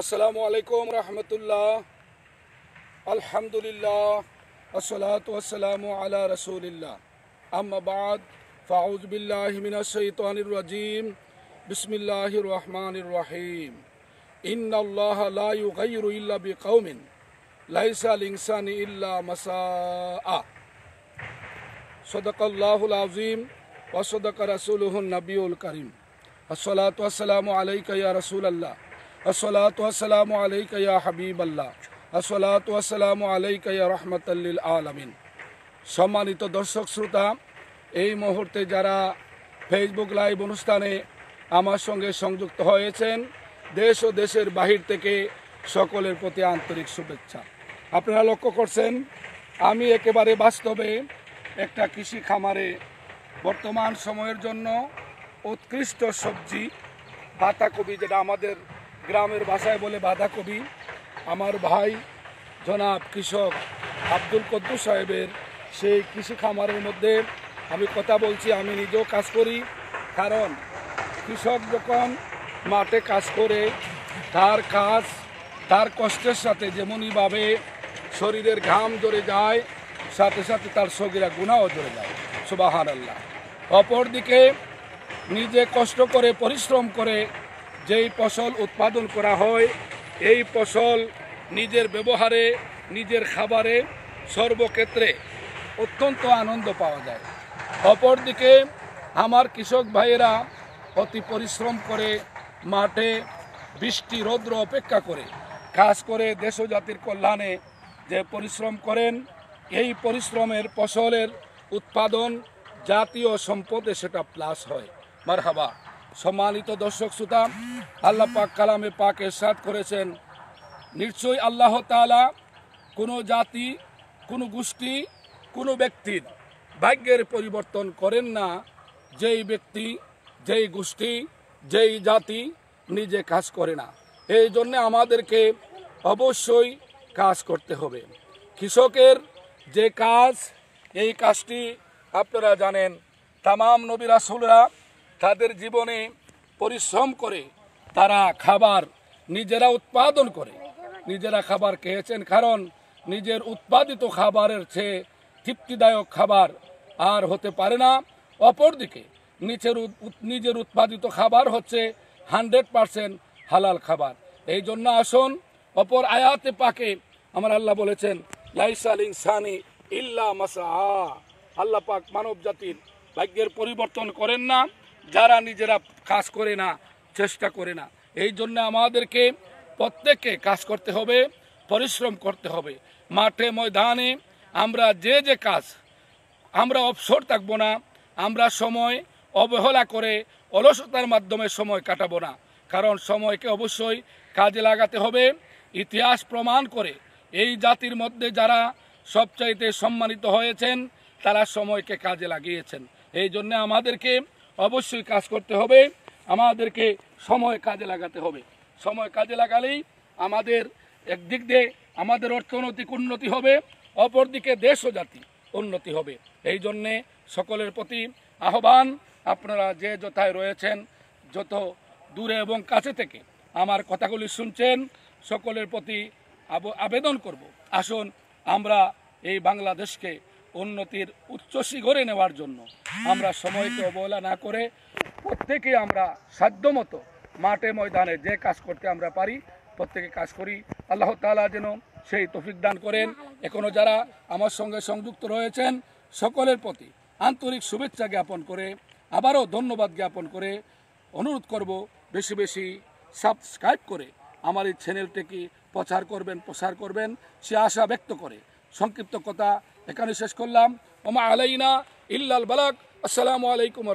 আসসালামু আলাইকুম রহমতুল্লাহ। আলহামদুলিল্লাহ, আসসালাতু ওয়াসসালামু আলা রাসূলিল্লাহ। আম্মা বাদ, ফাউযু বিল্লাহি মিনাশ শাইতানির রাজীম। বিসমিল্লাহির রহমানির রহিম। ইন্নাল্লাহা লা ইউগাইয়িরু ইল্লা বিকাউমিন লাইসা লিল ইনসানি ইল্লা মাসাআ। সাদাকাল্লাহুল আযীম ওয়া সাদাকা রাসূলুহুন নাবিয়ুল কারীম। আসসালাতু ওয়াসসালামু আলাইকা ইয়া রাসূলাল্লাহ, আসসালাতু ওয়াসসালামু আলাইকা ইয়া হাবিবাল্লাহ, আসসালাতু ওয়াসসালামু আলাইকা ইয়া রাহমাতাল লিল আলামিন। সম্মানিত দর্শক শ্রোতা, এই মুহূর্তে যারা ফেসবুক লাইভ অনুষ্ঠানে আমার সঙ্গে সংযুক্ত হয়েছেন, দেশ ও দেশের বাহির থেকে সকলের প্রতি আন্তরিক শুভেচ্ছা। আপনারা লক্ষ্য করছেন, আমি একেবারে বাস্তবে একটা কৃষি খামারে বর্তমান সময়ের জন্য উৎকৃষ্ট সবজি বাঁধাকপি, যেটা আমাদের গ্রামের ভাষায় বলে বাঁধাকপি, আমার ভাই জনাব কৃষক আব্দুল কুদ্দুস সাহেবের সেই কৃষি খামারের মধ্যে আমি কথা বলছি। আমি নিজেও কাজ করি, কারণ কৃষক যখন মাঠে কাজ করে তার কাজ তার কষ্টের সাথে যেমনইভাবে শরীরের ঘাম ঝরে যায়, সাথে সাথে তার সগীরা গুনাহও ঝরে যায়। সুবহানাল্লাহ। অপরদিকে নিজে কষ্ট করে পরিশ্রম করে যেই ফসল উৎপাদন করা হয়, এই ফসল নিজের ব্যবহারে, নিজের খাবারে সর্বক্ষেত্রে অত্যন্ত আনন্দ পাওয়া যায়। অপরদিকে আমার কৃষক ভাইয়েরা অতি পরিশ্রম করে মাঠে বৃষ্টি রৌদ্র অপেক্ষা করে কাজ করে দেশ ও জাতির কল্যাণে যে পরিশ্রম করেন, এই পরিশ্রমের ফসলের উৎপাদন জাতীয় সম্পদে সেটা প্লাস হয়। মারহাবা। সম্মানিত দর্শক শ্রোতা, আল্লাহ পাক কালামে পাক ইরশাদ করেছেন, নিশ্চয়ই আল্লাহ তাআলা কোনো জাতি, কোনো গোষ্ঠী, কোনো ব্যক্তির ভাগ্যের পরিবর্তন করেন না যেই ব্যক্তি, যেই গোষ্ঠী, যেই জাতি নিজে কাজ করে না। এই জন্যে আমাদেরকে অবশ্যই কাজ করতে হবে। কৃষকের যে কাজ, এই কাজটি আপনারা জানেন, তামাম নবী রাসূলরা তাদের জীবনে পরিশ্রম করে তারা খাবার নিজেরা উৎপাদন করে নিজেরা খাবার খেয়েছেন, কারণ নিজের উৎপাদিত খাবারের চেয়ে তৃপ্তিদায়ক খাবার আর হতে পারে না। অপরদিকে নিজের উৎপাদিত খাবার হচ্ছে 100% হালাল খাবার। এই জন্য আসুন, অপর আয়াতে পাকে আমার আল্লাহ বলেছেন, লাইসা লিল ইনসানি ইল্লা মাসাআ। আল্লাহ পাক মানব জাতির ভাগ্যের পরিবর্তন করেন না যারা নিজেরা কাজ করে না, চেষ্টা করে না। এই জন্য আমাদেরকে প্রত্যেককে কাজ করতে হবে, পরিশ্রম করতে হবে। মাঠে ময়দানে আমরা যে কাজ, আমরা অবসর থাকবো না, আমরা সময় অবহেলা করে অলসতার মাধ্যমে সময় কাটাবো না, কারণ সময়কে অবশ্যই কাজে লাগাতে হবে। ইতিহাস প্রমাণ করে এই জাতির মধ্যে যারা সবচাইতে সম্মানিত হয়েছেন, তারা সময়কে কাজে লাগিয়েছেন। এই জন্য আমাদেরকে অবশ্যই কাজ করতে হবে, আমাদেরকে সময় কাজে লাগাতে হবে। সময় কাজে লাগালেই আমাদের একদিক দিয়ে আমাদের অর্থনৈতিক উন্নতি হবে, অপরদিকে দেশ ও জাতি উন্নতি হবে। এই জন্যে সকলের প্রতি আহ্বান, আপনারা যে যথায় রয়েছেন, যত দূরে এবং কাছে থেকে আমার কথাগুলি শুনছেন, সকলের প্রতি আবেদন করব, আসুন আমরা এই বাংলাদেশকে উন্নতির উচ্চ শিখরে নেওয়ার জন্য আমরা সময়কে অবহেলা না করে প্রত্যেকে আমরা সাধ্যমতো মাঠে ময়দানে যে কাজ করতে আমরা পারি প্রত্যেকে কাজ করি। আল্লাহ তাআলা যেন সেই তৌফিক দান করেন। এখনও যারা আমার সঙ্গে সংযুক্ত রয়েছেন, সকলের প্রতি আন্তরিক শুভেচ্ছা জ্ঞাপন করে, আবারও ধন্যবাদ জ্ঞাপন করে অনুরোধ করব, বেশি বেশি সাবস্ক্রাইব করে আমার এই চ্যানেলটিকে প্রচার করবেন, সে আশা ব্যক্ত করে সংক্ষিপ্ত কথা এখানে শেষ করলাম। ওমা আলাইনা ইল্লাল বালাগ। আসসালামু আলাইকুম।